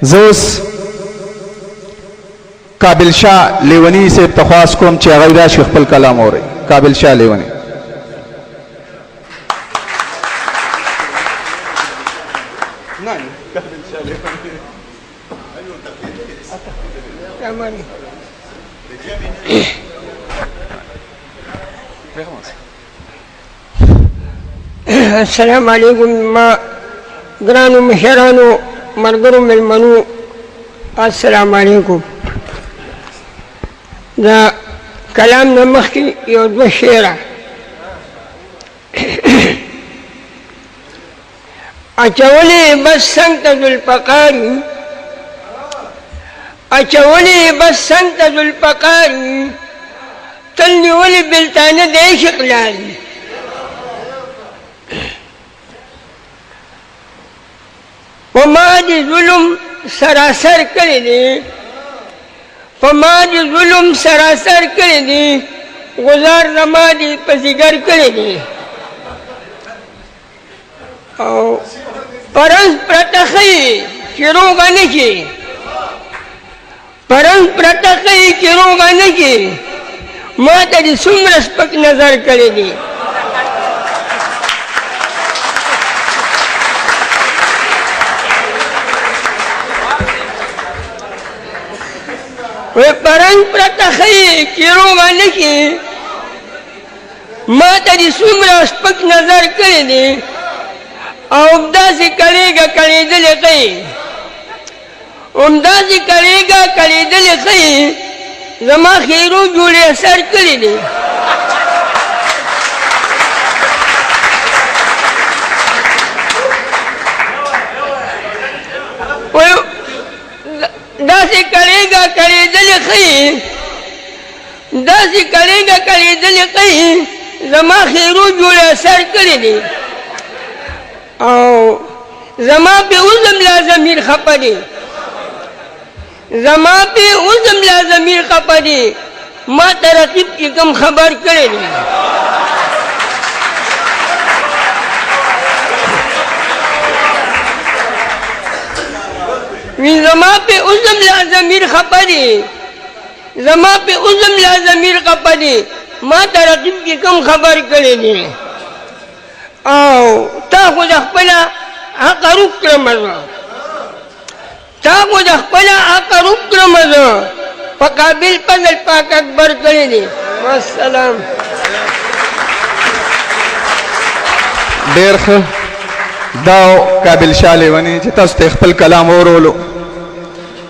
زوس قابل شاه لیونی سے تخواست کوم چې هغه راشي خپل کلام اوري. قابل شاه لیونی. السلام علیکم ما گرانو مشرانو مرګرو ملمنو السلام علیکم. دا کلام نه مخکې یو دوه شعره اچولې بس څنګ ته ذوالفقاري اچولې بس څنګ ته ذوالفقاري تل نیولې بلتانه د عشق لاري. وما دي ظلم سراسر کړی دی فما دي ظلم سراسر کړی دی گزار زما دي په ځیګر کړی دی او پرنس پرته ښیي چې روغه نه کړي پرنس پرته ښیي چې روغه نه کړي ما ته دې څومره سپک نظر کړی دی. پرنګ پرته ښیي چې روغه نه کړي ما ته دې څومره سپک نظر کړی دی او همداسې کړېږه کړېدلې ښیي همداسې کړېږه کړېدلې ښیي زما خیرو جوړې اثر کړی دی. داسې کړېږه کړېدلې ښیي داسې کړېږه کړېدلې ښیي زما خیرو جوړې اثر کړی دی او زما پې اوس هم لا ضمیر خفه دی زما پې اوس هم لا ضمیر خفه دی ما ته رقیب چې کوم خبر کړی دی وی زما پہ عزم لا ضمیر خفه دی زما پہ عزم لا ضمیر خفه دی ما ته رقیب کې کوم خبر کړی دی او تا خو د خپله حق روب کړمه زه تا خو د خپله حق روب کړمه زه په قابل فضل پاک اکبر کړی دی. والسلام. ډېر ښه دا قابل شاه لیونی چې تاسو ته خپل کلام اورولو